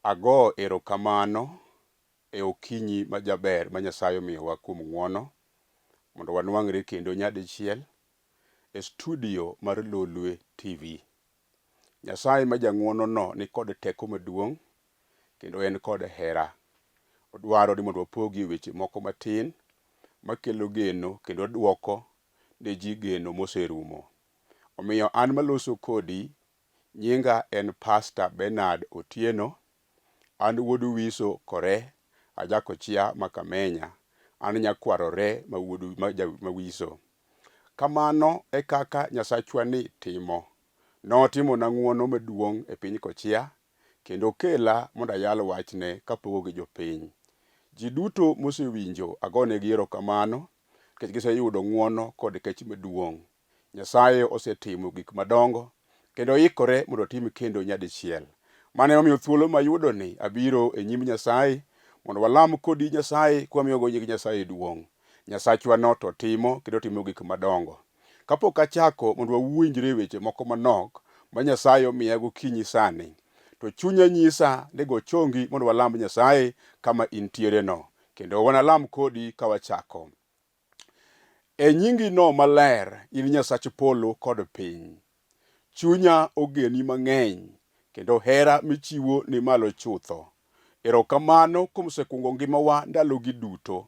Ago erokamano e okinyi majaber ma Nyasaye omiyowa kuom ng'wono mondo wanwang're kendo nyadichiel e studio mar Lolwe TV. Nyasaye majang'wono no ni kod teko maduong' kendo en kod hera. Odwaro ni mondo wapogie weche moko matin makelo geno kendo duoko ne ji geno moserumo. Omiyo an maloso kodi, nyinga en Pastor Bernard Otieno. An wuod Wiso kore ajakochia makamenya. An nyakwarore ma Wiso. Kamano e kaka Nyasachwa ni timo. Notimo na ng'wono maduong' e piny Kochia kendo kela mondo ayal wachne kapogo gi jopiny. Ji duto mosewinjo agonegi erokamano nikech giseyudo ng'wono kod kech maduong'. Nyasaye osetimo gik madongo kendo oikore mondo otim kendo nyadichiel. Mane omiyo thuolo mayudo ni abiro e nyim Nyasaye mondo walam kodi Nyasaye kwamiyogo nying Nyasaye duong'. Nyasachwa no to timo kendo timo gik madongo. Kapok achako mondo wawuonjre weche moko manok ma Nyasaye omiya gokinyi sani, to chunya nyisa ni go chongi mondo walam Nyasaye kama intiere no. Kendo wanalam kodi ka wachako. E nyingi no maler, in Nyasach polo kod piny. Chunya ogeni mang'eny kendo hera michiwo ni malo chutho. Erokamano kuom sekungo ngimawa ndalogi duto.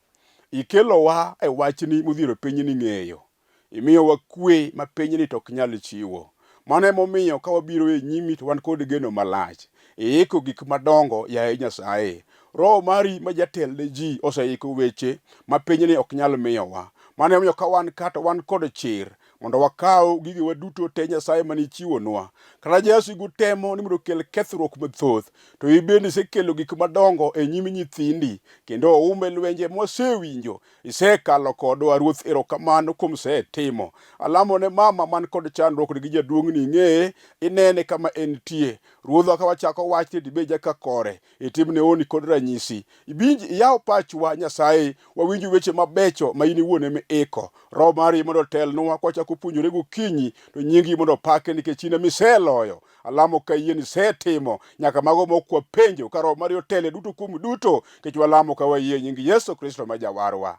Ikelowa e wachni modhiero piny ni ng'eyo. Imiyowa kwe ma pinyni to ok nyal chiwo. Mano emomiyo ka wabiro e nyimi to wan kod geno malach. Iiko gik madongo yaye Nyasaye. Roho mari ma jatel ne ji oseiko weche ma pinyni ok nyal miyowa. Mano emomiyo ka wan kato wan kod chir mondo wakaw gigewa duto te Nyasaye manichiwonwa. Kata jasigu temo ni mondo kel kethruok mathoth, to ibende isekelo gik madongo e nyim nyithindi kendo oume lwenje mwasewinjo. Isekalo kodwa, Ruoth, erokamano kuom setimo. Alamo ne mama man kod chandruok gi jaduong' ni ng'eye, inene kama entie. Ruodha, ka wachako wachni dibed jaka kore, itimne honni kod ranyisi. Ibinji iyaw pachwa Nyasaye, wawinj weche mabecho ma in iwuon ema iko. Roho mari mondo telnwa kwachako puonjore gokinyi, to nyingi mondo pake nikech in miseloyo. Alamo ka yie ni setimo nyaka mago mokwa penjo, ka Roho mari otele duto kuom duto, kech walamo ka wayie nying Yesu Kristo ma jawarwa.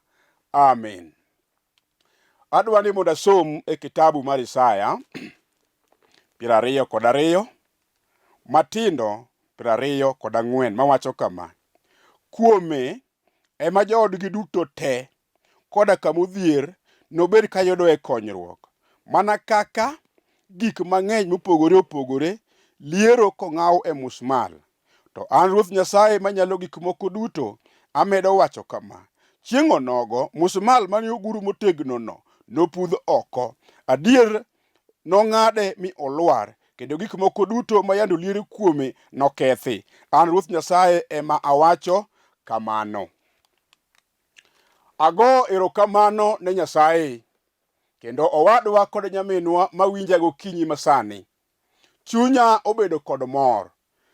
Amen. Adwa ni mondo asom e kitabu mar Isaya 22 matindo 24 mawacho kama: Kuome ema joodgi duto te koda ka modhier nobed kayudoe konyruok, mana kaka gik mang'eny mopogore opogore liero kong'aw e musmal. To an Ruoth Nyasaye Manyalo Gik Moko Duto amedo wacho kama: chieng'o nogo musmal mane oguru motegno no nopudh oko, adier nong'ade mi olwar, kendo gik moko duto ma yando liero kuome nokethi. An Ruoth Nyasaye ema awacho kamano. Ago erokamano ne Nyasaye kendo owadwa kod nyaminwa mawinja gokinyi masani. Chunya obedo kod mor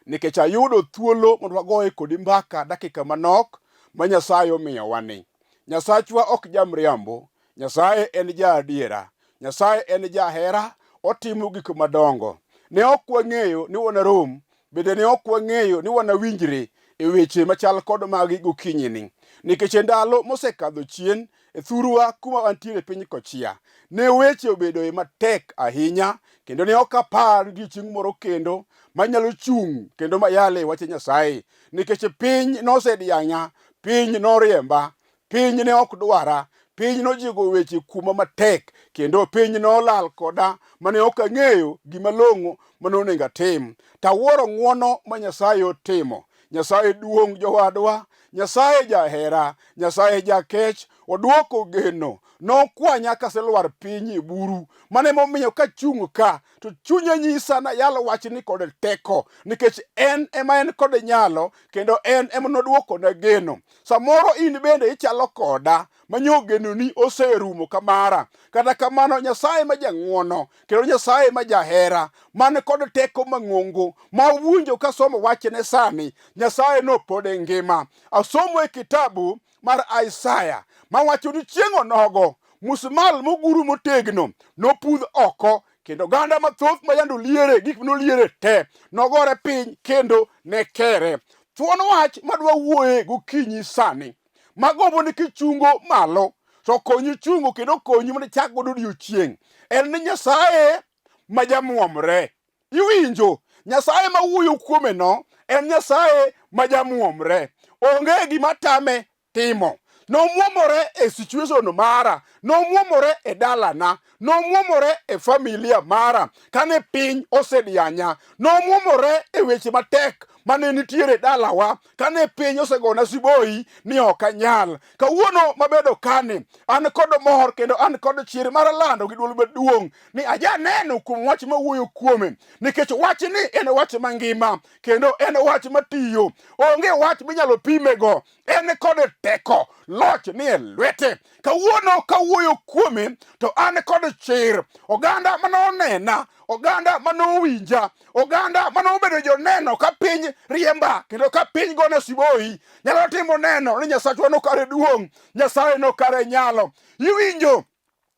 nikech ayudo thuolo mondo wagoye kodi mbaka dakika manok ma Nyasaye omiyowa ni. Nyasachwa ok jamriambo. Nyasaye en jaadiera. Nyasaye en jahera. Otimo gik madongo. Ne ok wang'eyo ni wanarom, bende ne ok wang'eyo ni wanawinjre e weche machal kod magi gokinyi ni. Nikech ndalo mosekadho chien e thuruwa kuma wantiere piny Kochia, ne weche obedo matek ahinya, kendo ne ok apar ni chieng' moro kendo manyalo chung' kendo mayale wache Nyasaye. Nikech piny nosedianya, piny noriemba, piny ne ok dwara, piny nojigo weche kuma matek, kendo piny nolal koda mane ok ang'eyo gima long'o manonego atim. Tawuoro ng'wono ma Nyasaye otimo. Nyasaye duong' jowadwa. Nyasaye jahera. Nyasaye jakech. Odwoko geno. Nokwanya kaselwar piny e buru. Mane momiyo kachung' ka to chunya nyisa na yalo wachni kod teko, nikech en ema en kod nyalo, kendo en ema nodwoko na geno. Samoro in bende ichalo koda manyo geno ni oserumo kamara. Kata kamano Nyasaye ma jang'wono kendo Nyasaye ma jahera, man kod teko mang'ongo, ma wuonjo kasomo wachne sani, Nyasaye no pod e ngima. Asomo e kitabu mar Isaya mawacho ni chieng'o nogo musmal moguru motegno nopudh oko, kendo ganda mathoth ma yando liere, gik noliere te nogore piny kendo ne kere. thuon wach madwa wuoye gokinyi sani magombo ni kichungo malo to konyi chungo kendo konyi mondo ichak godo odiochieng' en ni Nyasaye Majamuomore. Iwinjo? Nyasaye ma wuoyo kuome no en Nyasaye Majamuomore. Onge gima tame timo. Nomuomore e situation mara, nomuomore e dalana, nomuomore e familia mara kane piny osedianya, nomuomore e weche matek mane nitiere dalawa kane piny osegona siboi ni ok anyal. Kawuono mabedo kane an kod mor kendo an kod chir mar lando gi duol maduong' ni aja neno kuom wach mawuoyo kuome, nikech wach ni en wach mangima kendo en wach matiyo. Onge wach minyalo pimego, en kod teko, loch ni e lwete. Kawuono kawuoyo kuome to an kod chir. Oganda manonena, oganda manowinja, oganda manobedo joneno ka piny riemba kendo ka piny gona siboi, nyalo timo neno ni Nyasachwa nokare duong', Nyasaye nokare nyalo. Iwinjo?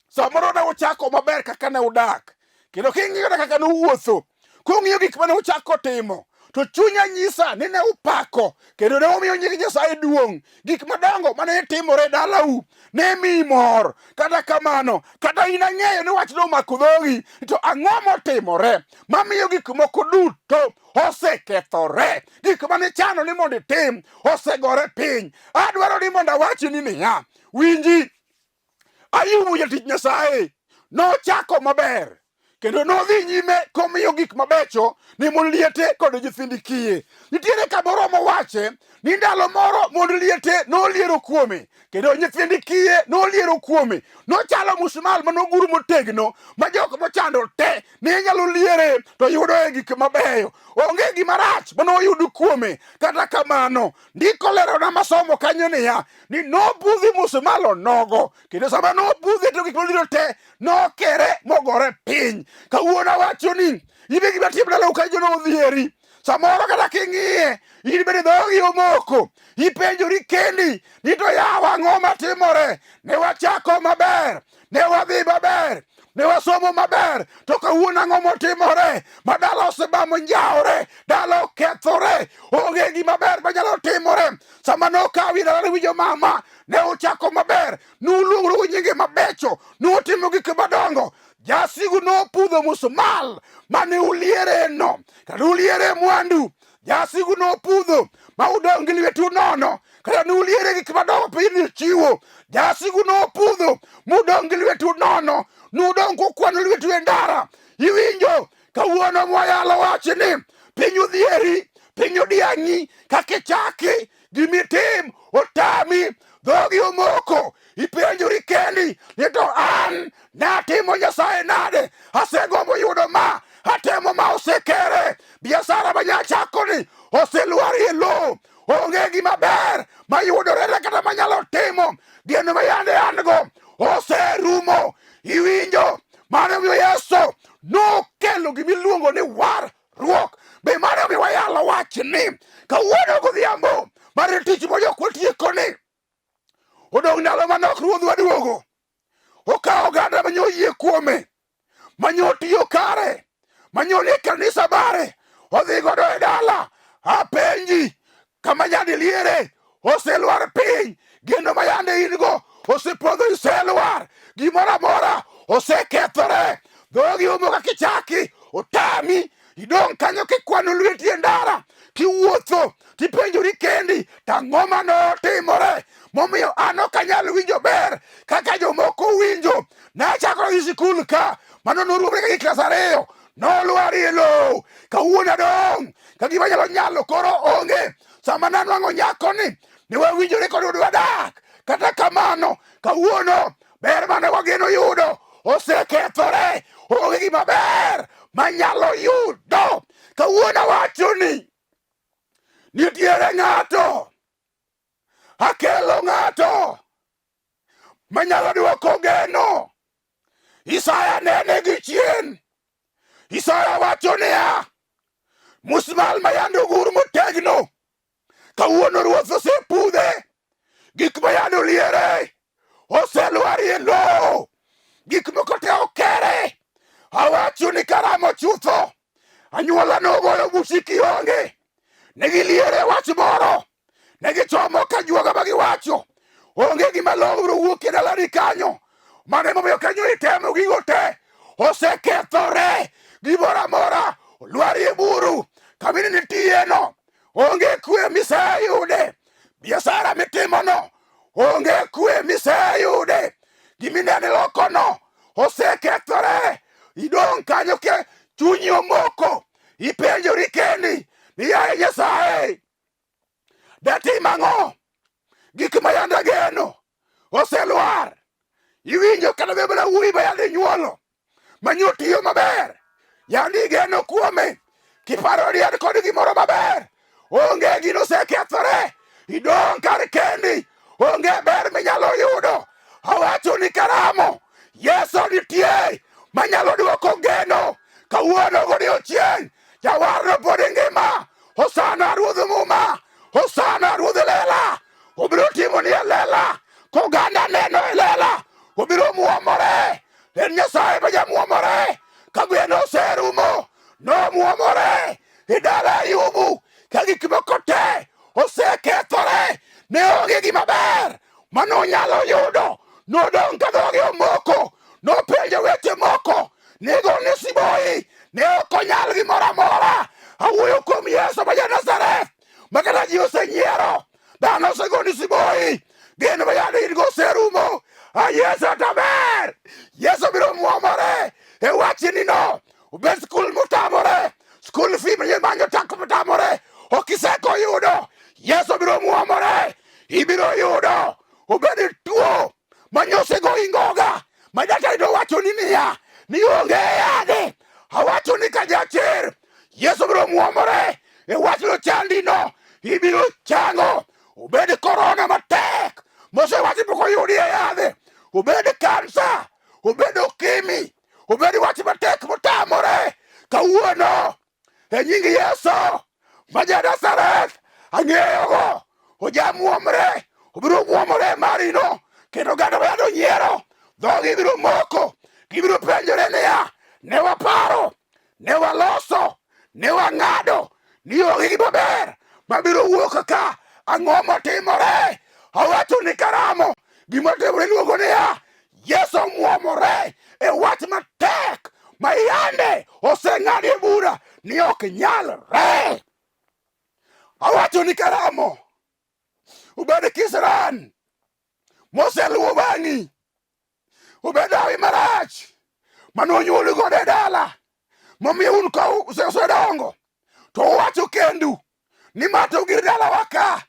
Samoro ne uchako maber kaka ne udak, kendo king'iyo kaka ne uwuotho, kung'iyo gik mane uchako timo, to chunya nyisa ni ne upako kendo ne umiyo nying Nyasaye duong'. Gik madongo mane timore dalau ne miyi mor. Kata kamano, kata in ang'eyo ni wach nomako dhogi, to ang'o motimore mamiyo gik moko duto osekethore? Gik mane chano ni mondo itim osegore piny. Adwaro ni mondo awachni niya, winji, Ayubu jatich Nyasaye nochako maber kendo nodhi nyime komiyo gik mabecho ni mon liete kod nyithindi kiye. Nitiere kamoro mowache ni ndalo moro mon liete noliero kuome kendo nyithindi kiye noliero kuome. Nochalo musmal manogur motegno ma jok mochando te ni nyalo liere to yudoe gik mabeyo. Onge gima rach manoyud kuome. Kata kamano, ndiko lerona masomo kanyo niya ni nobudhi musmal onogo kendo sama nobudhi to gik moliero te nokere mogore piny. Kawuono awacho ni ibe gima tim dalau ka jono odhieri. Samoro kata king'iye in bende dhogi omoko, ipenjori kendi ni to yawa ang'o matimore? Ne wachako maber, ne wadhi maber, ne wasomo maber, to kawuono ang'o motimore? Ma dala osebamo njaore, dala okethore, onge gima ber manyalo timore. Sama nokawi dala winjo mama, ne uchako maber, nuluongo nyinge mabecho, nutimo gik madongo. Jasigu nopudho musmal mane uliere no, kata uliere mwandu. Jasigu nopudho ma udong' gi lwetu nono, kata nuliere gik madongo piny chiwo. Jasigu nopudho mudong' gi lwetu nono, nudong' kukwano lwetu e ndara. Iwinjo? Kawuono mwayalo wachni piny odhieri, piny odiang'i, kakichaki gimitim otami, dhogi omoko. Ipenjori kendi ni to an natimo Nyasaye nade? Asegombo yudo ma, atemo ma osekere. Biasara manyachakoni oseluari e lo. Onge gima ber mayudore kata manyalo timo. Geno mayande ango oserumo. Iwinjo? Mano miyo Yesu nokelo gimiluongo ni warruok. Be mano miyo wayalo wachni kawuono godhiambo mar tich mojok watiekoni. Odong' ndalo manok Ruodhwa duogo. Okawo oganda manyo yie kuome, manyo tiyo kare, manyo nie kanisa bare, odhi godo e dala. Apenji, kama yande liere oseluar piny, geno ma yande ingo osepodho iseluar, gimoro amora osekethore. Dhogi omo kakichaki otami, idong' kanyo kikwano lweti e ndara, kiwuotho tipenjori kendi tang'o manotimore momiyo an ok anyal winjo ber kaka jomoko winjo. Nachako gi sikul ka mano noruomre gi klas 2 noluari e lo. Kawuono adong' ka gima nyalo koro onge. Sama nanwang'o nyakoni ne wawinjore kod wadak. Kata kamano kawuono ber mane wageno yudo osekethore. Onge gima ber manyalo yudo. Kawuono wacho ni nitiere ng'ato, akelo ng'ato manyalo duoko geno. Isaya nene gi chien. Isaya wacho niya, musmal mayando gur motegno, kawuono Ruoth osepudhe. Gik mayando liere oseluari e lo. Gik moko te okere. Awacho ni karamo chutho. Anyuola nogoyo busi kionge. negi liere wach moro, negi chomo ka juoga magiwacho, onge gima longro wuok e dalani kanyo, mane momiyo kanyo itemo gigo te, osekethore, gimoro amora olwari e buru, kamini nitiyeno, onge kwe miseyude, biashara mitimono, onge kwe miseyude, giminene lokono, osekethore, idong' kanyo ke chunyi omoko, ipenjori kendi, ni yaye Nyasaye, datim ang'o? Gik ma yanda geno oselwar. Iwinjo kata bebela wuoyi ba yandi nyuolo manyo tiyo maber, yandi geno kuome, kiparo ni an kod gimoro maber, onge gino osekethore, idong' kar kendi, onge ber minyalo yudo. Awacho ni karamo Yesu nitie manyalo duoko geno kawuono godiochieng', jawarno pod ngima. Hosana Ruodh Muma, hosana Ruodh Lela, obiro timo ni lela, koganda neno e lela, obiro muomore, en Nyasaye Majamuomore, ka gweno oserumo, nomuomore, e dala Ayubu, ka gik moko te osekethore, ne onge gima ber manonyalo yudo, nodong' ka dhoge omoko, nopenjo weche moko, nego ne siboi, ne ok onyal gimoro amora. Awuoyo kuom Yesu ma ja-Nazareth, ma kata ji osenyiero, dhano osegoni siboi, geno ma yande in go oserumo. Yesu taber, Yesu biro muomore e wachni no, obed skul motamore, skul fee manyo tak motamore, ok iseko yudo, Yesu biro muomore, ibiro yudo. Obed tuo manyosego ingoga, ma jatelo wacho ni niya, ni onge yade, awacho ni ka jachir, Yesu biro muomore e wachno chandi no, ibiro chango. Obed korona matek mosewachi pok oyudi e yadhe, obed kansa, obed okimi, obed wach matek motamore, kawuono e nying Yesu ma ja-Nazareth ang'eyogo, ojamuomre, obiro muomore marino, kendo gado yado nyiero, dhogi biro moko, gibiro penjore niya, ne waparo, ne waloso, ne wang'ado ni onge gima ber mabiro wuok ka, ang'o motimore? Awacho ni karamo, gima timore luongo niya, Yesu muomore e wach matek ma yande oseng'adie bura ni ok nyalre. Awacho ni karamo, obed kisran moseluwo bang'i, obed hawi marach manonyuoli godo e dala, momiyo un ka usedongo to uwacho kendu ni mato gir dalawa ka,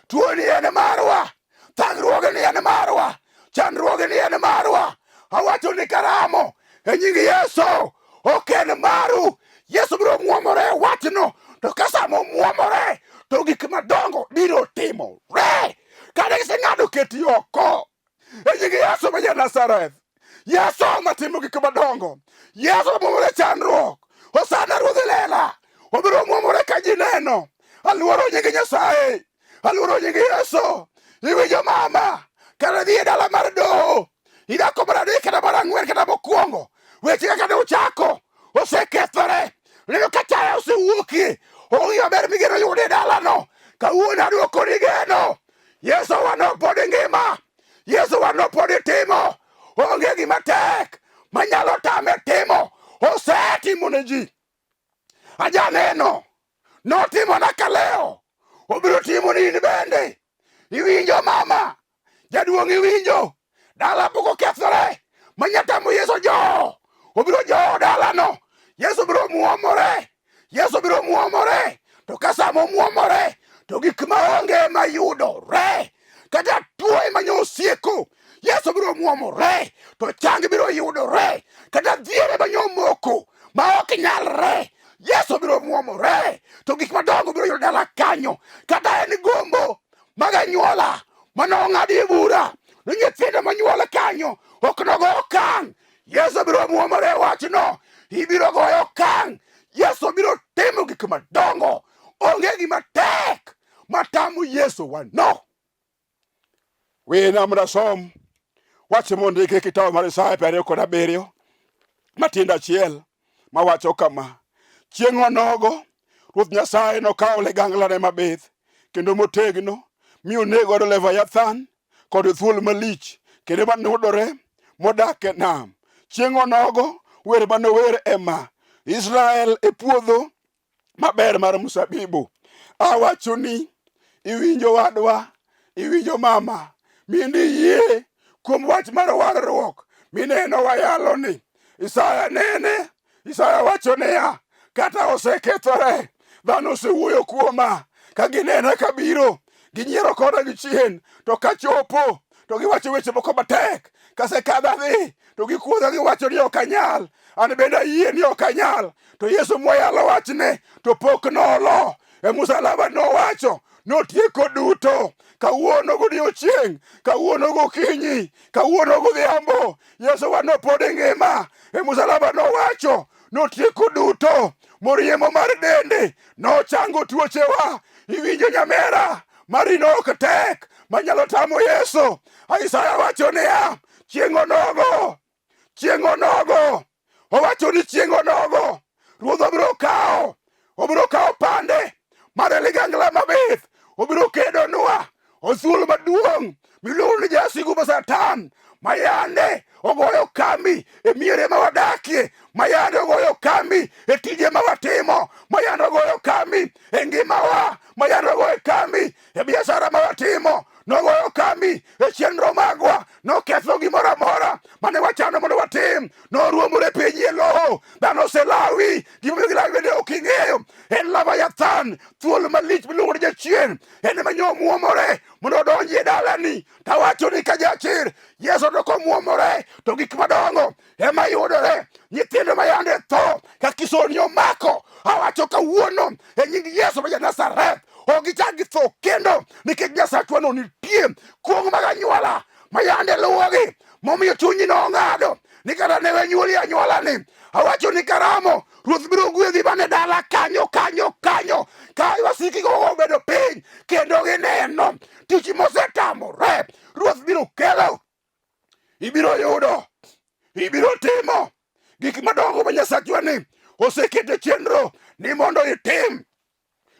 tuo ni en marwa, thagruoge ni en marwa, chandruoge ni en marwa. Awacho ni karamo e nying Yesu, ok en maru. Yesu biro muomore e wachno, to ka samo muomore to gik madongo biro timore. Kane giseng'ado keti oko e nying Yesu ma ja-Nazareth, Yesu matimo gik madongo, Yesu muomore chandruok, hosana Ruodh Lela, obiro muomore ka ji neno. Aluoro nying Nyasaye, aluoro nying Yesu. Iwinjo mama, kata dhi e dala mar doho, idako mar adek kata mar ang'wen kata mokwongo, weche kaka ne uchako osekethore, neno ka taya osewuokie, onge maber migeno yudo e dalano. Kawuono aduoko ni geno, Yesu wano pod ngima, Yesu wano pod timo, onge gima tek manyalo tame timo, osetimo ne ji. Ajaneno, notimona kaleo, obiro timo ni in bende. Iwinjo mama, jaduong' iwinjo, dala pok okethore, manyatamo Yesu jo, obiro jo dalano, Yesu biro muomore, Yesu biro muomore, to ka samo muomore, to gik maonge mayudore, kata tuo manyo osieko, Yesu biro muomore, to chang biro yudore, kata dhiere manyo moko ma ok nyalre, Yesu biro muomore, to gik madongo biro yudo dala kanyo, kata en gombo mag anyuola manong'adie bura ni nyithindo manyuola kanyo ok nogo okang', Yesu biro muomore wachno, ibiro goyo okang', Yesu biro timo gik madongo, onge gima tek matamo Yesu wano. Wina mondo asom wach mondiki e kitabu mar Isaya 27 matindo achiel mawacho kama: chieng' onogo Ruoth Nyasaye nokawo liganglane mabith kendo motegno mi onego Leviathan kod thuol malich kendo manudore modak e nam. Chiengʼ onogo wer manower ema: Israel e puodho maber mar mzabibu. Awachoni, iwinjo wadwa, iwinjo mama, mini yie kuom wach mar warruok mineno wayaloni. Isaya nene, Isaya wacho niya, kata osekethore, dhano osewuoyo kuoma ka ginena kabiro, ginyiero koda gichien, to kachopo to giwacho weche moko matek. Kasekadha dhi to gikuodha giwacho ni ok anyal, an bende ayie ni ok anyal. To Yesu moyalo wachne to pok nolo. E musalaba nowacho notieko duto. Kawuono godiochieng', kawuono gokinyi, kawuono godhiambo, Yesu wa nopod ngima. E musalaba nowacho notieko duto. Moriemo mar dende nochango tuochewa. Iwinjo nyamera, mari no ok tek manyalo tamo Yesu. Isaya wacho niya, chiengʼ onogo, owacho ni chiengʼ onogo, Ruoth obiro kawo pande mar ligangla mabith, obiro kedonwa othul maduong' miluongo ni jasigu ma Satan, mayande ogoyo kambi e miere ma wadakie, mayande ogoyo kambi e tije ma watimo, mayande ogoyo kambi e ngimawa, mayande ogoyo kambi e biashara ma watimo, nogoyo kambi e chenro magwa, noketho gimoro amora mane wachano mondo watim, noruomore piny e lowo. Dhano oselawi, gimomiyo gilawi bende ok ing'eyo. En Leviathan, thuol malich miluongo ni jachien, en ema nyomuomore mondo odonji e dalani. Tawacho ni ka jachir, Yesu to komuomore to gik madongo ema yudore. Nyithindo mayande tho ka kisoni omako, awacho kawuono e nying Yesu ma ja-Nazareth, ok gichak githo kendo, nikech Nyasachwa no nitie. Kuong mag anyuola mayande luwogi, momiyo chunyi nong'ado ni kata ne wenyuoli anyuolani. Awacho ni karamo, Ruoth biro gwedhi mane dala kanyo. Ka wasiki go obedo piny kendo gineno tich mosetamore, Ruoth biro kelo, ibiro yudo, ibiro timo gik madongo ma Nyasachwa ni osekete chenro ni mondo itim.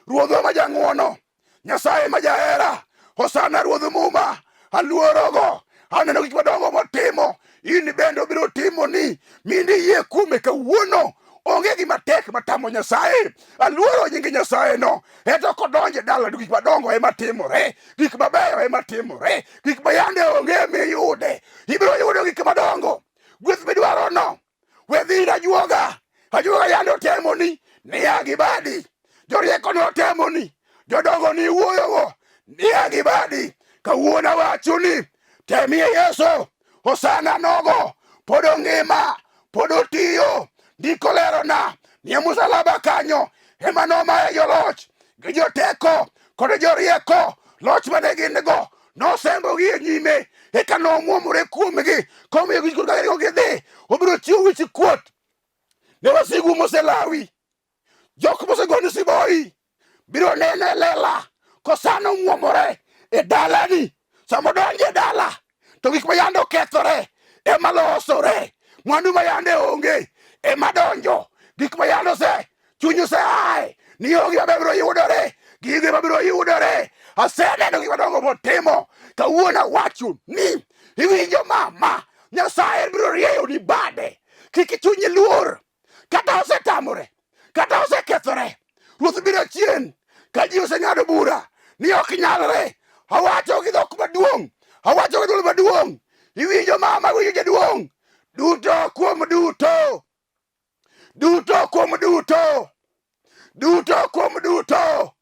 Ruodhwa ma jang'wono, Nyasaye ma jahera, hosana Ruodh muma, aluorogo, aneno gik madongo motimo. In bende obiro timo ni mindi yie kuome kawuono. Onge gima tek matamo Nyasaye. Aluoro nying Nyasaye no. Eto kodonje dala gik madongo ema timore, gik mabeyo ema timore, gik mayande onge miyude. Ibiro yudo gik madongo. Gweth midwaro no, wedhi ajuoga yande otemo ni niya gibadi. Jorieko no otemo ni, jodongo ni wuoyogo niya gibadi. Kawuono wacho ni temie Yesu, hosana nogo, pod ongima, pod otiyo. Ndiko lerona ni e musalaba kanyo ema nomaye joloch gi joteko kod jorieko. Loch mane gin go nosembogi e nyime, eka nomuomore kuomgi komiyo gidhi. Obiro chiwo wich kuot ne wasigu moselawi. Jok mosegoni siboi biro neno e lela kosano muomore e dalani. Samodonje e dala to gik mayande okethore ema losore, mwandu mayande onge ema donjo, gik mayande chunyu se ae ni onge mabiro yudore, gige mabiro yudore. Aseneno gik madongo motimo. Kawuono awacho ni iwinjo mama, Nyasaye biro rieyo ni bade. Kik chunyi luor, kata osetamore, kata osekethore, Ruoth biro chien ka ji oseng'ado bura ni ok nyalre. Awacho gi dhok maduong', awacho gi dhok maduong', iwinjo mama, winjo jaduong'. Duto kuom duto, duto kuom duto, duto kuom duto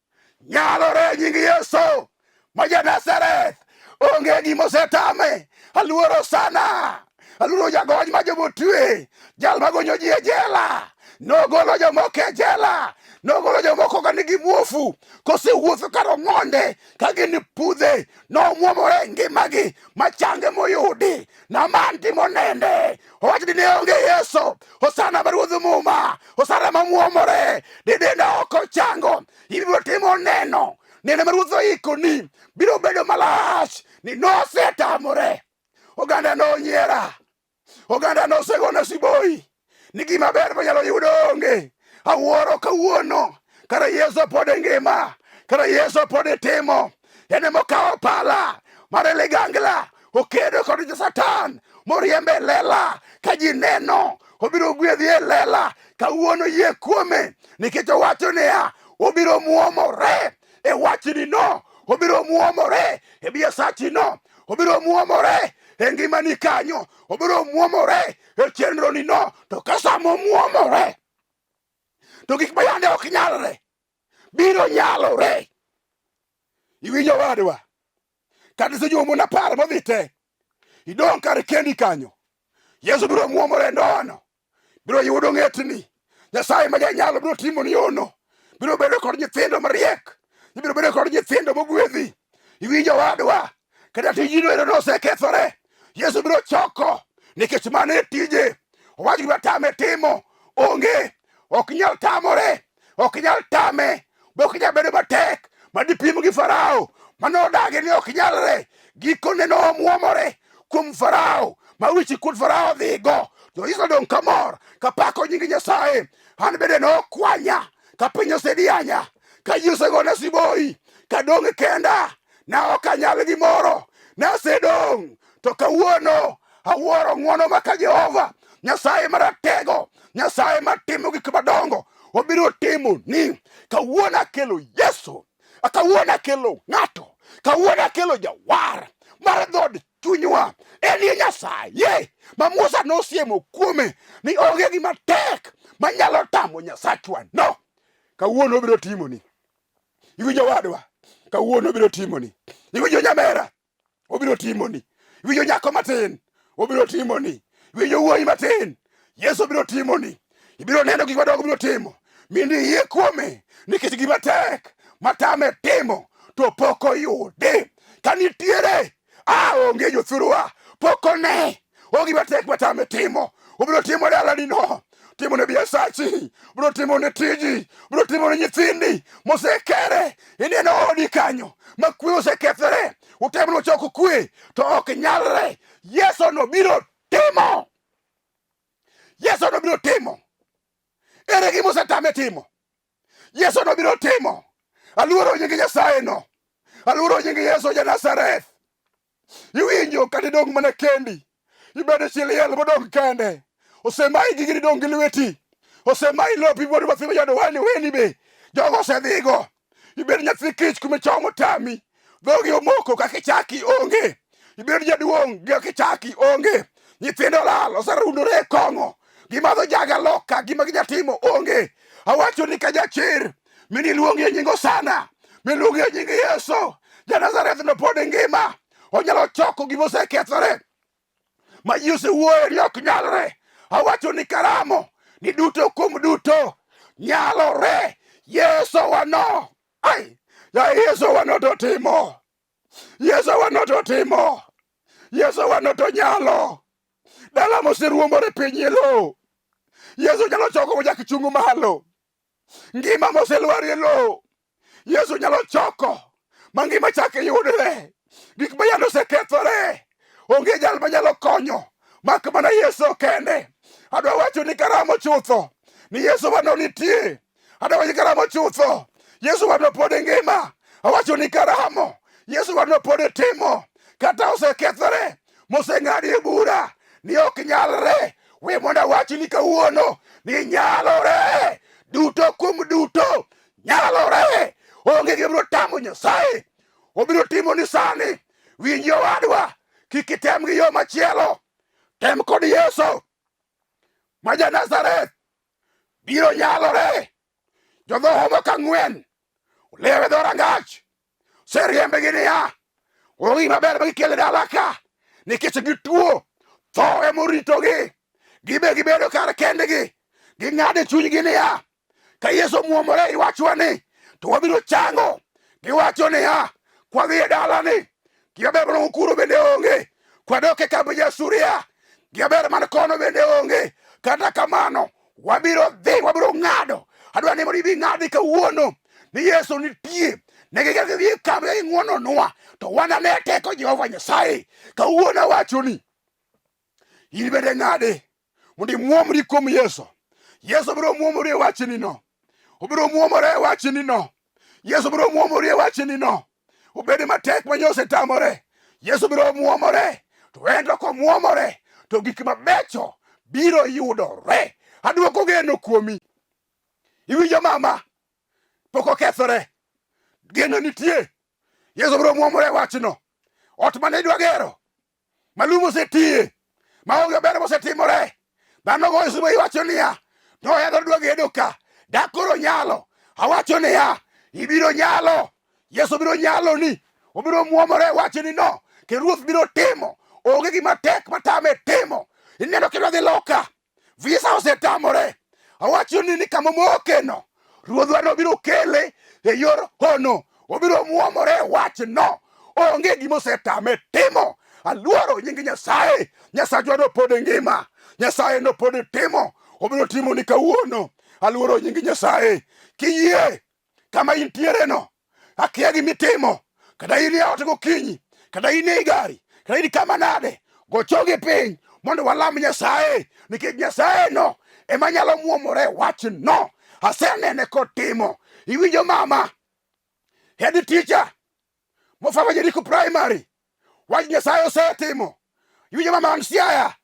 nyalore nying Yesu ma ja-Nazareth. Onge gima osetame. Aluoro sana, aluoro jagony ma jomotwe, jal magonyo ji e jela. Nogolo jomoko e jela, nogolo jomoko ka nigi muofu, kosewuotho kar ong'onde ka gin pudhe. Nomuomore ngimagi machange moyudi na man timo nende. Owacho ni ne onge Yesu, hosana mar Ruodh muma, hosana mamuomore, didenda ok ochango. Ibiro timo neno mar Ruoth oikoni biro bedo malach ni nosetamore. Oganda nonyiera, oganda nosegona siboi ni gima ber manyalo yudo onge. Awuoro kawuono kara Yesu pod ngima, kara Yesu pod timo. En mokawo pala mar ligangla okedo kod Satan moriembe lela ka ji neno obiro gwedhi e lela. Kawuono yie kuome nikech owacho niya obiro muomore e wachni no, obiro muomore e biasachi no, obiro muomore e ngimani kanyo, obiro muomore e chenroni no. To ka samo muomore to gik mayande ok nyalre biro nyalore. Iwinjo wadwa? Kata sejuomo na par modhi te idong' kar kendi kanyo, Yesu biro muomore ndono, biro yudo ng'etni. Nyasaye ma janyalo biro timoni yono, biro bedo kod nyithindo mariek, ibiro bedo kod nyithindo mogwedhi. Iwinjo wadwa? Kata tijino ero nosekethore, Yesu biro choko nikech mane tije. Owach gima tame timo onge, ok nyal tamore, ok nyal tame, be ok nyal bedo matek madipim gi Farao manodagi ni ok nyalre. Gikone nomuomore kuom Farao ma wichi kuod Farao dhigo. Jo-Israel dong' kamor kapako nying Nyasaye. An bende nokwanya ka piny osedianya, ka ji osegona siboi, kadong' kenda, na ok anyal gimoro, nasedong'. To kawuono awuoro ng'wono maka Jehova Nyasaye maratego, Nyasaye matimo gik madongo obiro timo ni. Kawuono akelo Yesu, kawuono akelo ng'ato, kawuono akelo jawar mar dhod chunywa. Enie Nyasaye ma Musa nosiemo kuome ni onge gima tek manyalo tamo Nyasachwa no. Kawuono obiro timoni. Iwinjo wadwa? Kawuono obiro timoni. Iwinjo nyamera? Obiro timoni. Iwinjo nyako matin? Obiro timoni. Iwinjo wuoyi matin? Yesu obiro timoni. Ibiro neno gik madongo obiro timo. Mindi yie kuome nikech gima tek matame timo to pok oyude. Kanitiere onge jothurwa pok one onge gima tek matame timo. Obiro timo dalani no, timo ne biasachi, biro timo ne tiji, biro timo ne nyithindi mosekere. Ineno odi kanyo ma kwe osekethore, utemo choko kwe to ok nyalre. Yesu no biro timo. Yesu no biro timo. Ere gima osetame timo? Yesu no biro timo. Aluoro nying Nyasaye no, aluoro nying Yesu ja Nazareth. Iwinjo kata idong' mana kendi, ibedo chiliel modong' kende, osemayi gigini dong' gi lweti, osemayi lopi mondo mathimo jadowani weni be jogo osedhigo. Ibedo nyathi kich kuma chomo tami, dhogi omoko kaka ichaki onge. Ibedo jaduong' kaka ichaki onge. Nyithindo lal oserundore e kong'o, gimadho jaga loka, gima ginyatimo onge. Awacho ni ka jachir mini luongi e nyingo sana, miluongi e nying Yesu ja Nazareth no pod ngima. Onyalo choko gima osekethore ma ji osewuoyo ni ok nyalre. Awacho ni karamo ni duto kuom duto nyalore. Yesu wano, ai, ya Yesu wano to timo, Yesu wano to timo, Yesu wano to nyalo. Dala moseruombore piny e lo, Yesu nyalo choko mochak chung malo. Ngima moselwar e lo, Yesu nyalo choko ma ngima chak yudre. Gik mayande osekethore, onge jal manyalo konyo mak mana Yesu kende. Adwa wacho ni karamo chutho ni Yesu wano nitie. Adwa wacho ni karamo chutho, Yesu wano pod ngima. Awacho ni karamo, Yesu wano pod timo. Kata osekethore moseng'adie bura ni ok nyalre, we mondo awachi ni kawuono ni nyalore. Duto kuom duto nyalore. Onge gibiro tamo Nyasaye. Obiro timo ni sani. Winjo wadwa, kik item gi yo machielo, tem kod Yesu ma ja Nazareth. Biro nyalore. Jodhoho moko 4 olewe dho rangach, seriembe gi niya onge gima ber magikele dala ka nikech gituo. Tho emoritogi, gibe gibedo kar kendgi, ging'ade chunygi niya ka Yesu muomore iwachwa ni to wabiro chango. Giwacho niya kwadhi e dalani, gima ber mana kuro bende onge, kwadok e kambi Jasuria, gima ber man kono bende onge. Kata kamano wabiro dhi, wabiro ng'ado. Adwa ni mondo ibi ng'adi kawuono ni Yesu nitie. Negigedhi dhi e kambi ng'wononwa to wan ane teko Jehova Nyasaye. Kawuono awacho ni in bende ng'adi mondo imuomri kuom Yesu. Yesu biro muomori e wachni no. obiro muomore e wachni no. Yesu biro muomore e wachni no. Obed matek ma nyose tamore, Yesu biro muomore. To ento komuomore, to gik mabecho biro yudore. Aduoko geno kuomi. Iwinjo mama? Pok okethore. Geno nitie. Yesu biro muomore e wachno. Ot mane idwa gero, malum osetie, maonge ber mosetimore. Dhano go Yesu iwacho niya, nohedho dwa gedo ka. Dak koro nyalo. Awacho niya, ibiro nyalo. Yesu biro nyalo ni. Obiro muomore e wachni no. Ke Ruoth biro timo. Onge gima tek matame timo. Ineno kidwa dhi loka. Visa osetamore. Awacho ni kama mokeno. Ruodhwa no biro kele e yor hono. Obiro muomore e wachno. Onge gima osetame timo. Aluoro nying Nyasaye. Nyasachwa no pod ngima. Nyasaye no pod timo. Obiro timo ni kawuono. Aluoro nying Nyasaye. Kiyie kama intiere no, akia gimitimo. Kada in e ot gokinyi, kada in e gari, kada in kama nade, gochogi piny mondo walam Nyasaye. Nikech Nyasaye no ema nyalo muomore wach no. Asenene kotimo. Iwinjo mama? Head teacher mofama Jeriko Primary, wach Nyasaye osetimo. Iwinjo mama Isaya?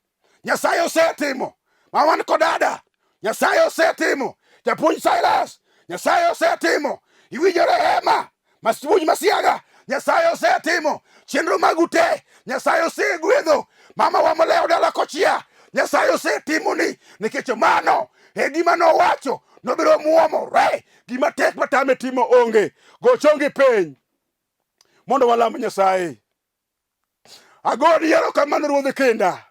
Nyasaye osetimo. Mama Kodada, Nyasaye osetimo. Japuonj Silas, Nyasaye osetimo. Iwinjo Rehema Masibuny Masiaga, Nyasaye osetimo. Chenro magu te Nyasaye osegwedho. Mama wa moleo dala kochia, Nyasaye osetimo ni. Nikech mano e gima nowacho nobiro muomore. Gima tek matame timo onge. Gochongi piny mondo walam Nyasaye. Agoni erokamano Ruodh kenda.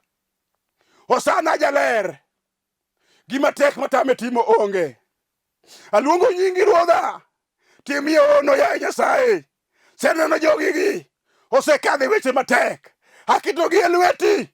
Hosana jaler. Gima tek matame timo onge. Aluongo nyingi Ruodha. Timie ono ya Nyasaye. Seneno jogigi osekadhe weche matek. Akitogi e lweti.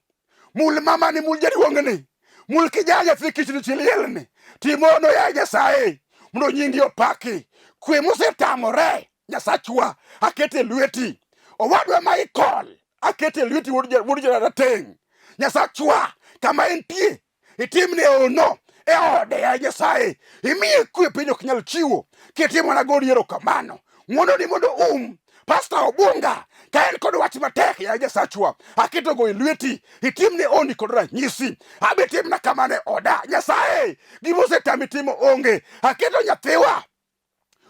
Mul mama ni, mul jaduong'ni, mul kijanya thikichni chilielni. Timono ya Nyasaye mondo nyingi opaki. Kwe mosetamore Nyasachwa akete lweti. Owadwa Michael akete lweti wuod jarateng'. Nyasachwa kama entie itimne ono e ode ya Nyasaye. Imiye kwe piny ok nyal chiwo. Kitimo na godi erokamano. Ng'wono ni mondo Pastor Obunga ka en kod wach matek ya Nyasachwa aketo go e lweti. Itimne oni kod ranyisi. Abe timna kamane oda. Nyasaye gima osetami timo onge. Aketo nyathiwa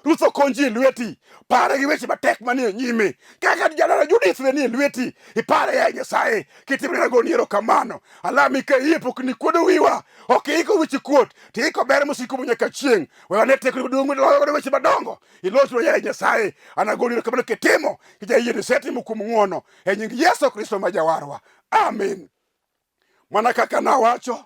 Ruoth okonji e lweti. Pare gi weche matek manie nyime. Kaka jadala Judith ne nie lweti. Ipare ya Nyasaye. Kitimne na goni erokamano. Alami ka iye pok ni kuodo wiwa. Ok iko wichi kuot. Ti iko ber mosiko nyaka chieng'. Wewa ne tek duong' loyo weche madongo. Ilochro ya Nyasaye. Anagoni erokamano kitimo. Kija iye ni setimo kuom ng'wono. E nying Yesu Kristo ma jawarwa. Amen. Mana kaka nawacho,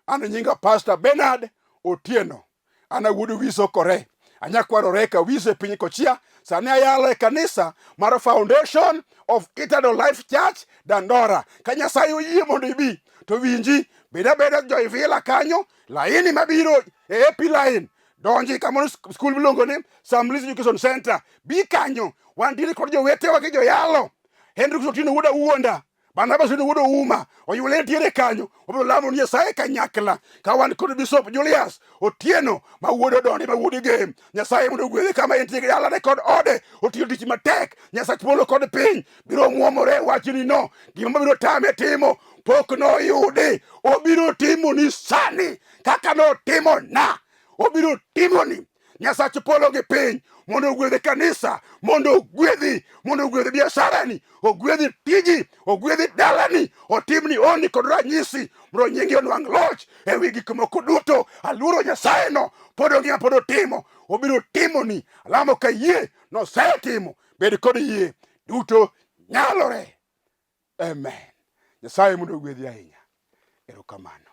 an nyinga Pastor Bernard Otieno. Ana wuod Wiso kore. Anyakwarore ka Wiso e piny Kochia. Sani ayalo e kanisa mar Foundation of Eternal Life Church Dandora. Ka Nyasaye oyie mondo ibi to winji. Beda Joyvila kanyo. Laini mabiro e AP line. Donji kamano skul miluongo ni Samlis Education Center. Bi kanyo. Wan diri kod jowetewa gi joyalo. Henry Kusotino wuoda uonda. Barnabas wuoda uma. Oyule tiere kanyo. Obiro lamo ni Nyasaye kanyakla. Ka wan kod Bishop Julius Otieno ma wuoda Dondi ma wuodi game. Nyasaye mondo gwedhe kama entie gi yalane kod ode. Otiyo tich matek. Nyasaye polo kod piny. Biro muomore wachni no. Gima biro tame timo. Pok no yudi. Obiro timo ni sani. Kaka no timo na. Obiro timo ni. Nyasaye polo gi piny. Mondo ogwedhi kanisa, mondo ogwedhi biasharani, ogwedhi tiji, ogwedhi dalani, otimni oni kod ranyisi, mondo nyingi onwang' loch e wi gik moko duto. Aluoro Nyasaye no, pod ongima pod otimo, obiro timo ni. Alamo ka yie nosetimo, bed kod yie, duto nyalore. Amen. Nyasaye mondo ogwedhi ahinya. Erokamano.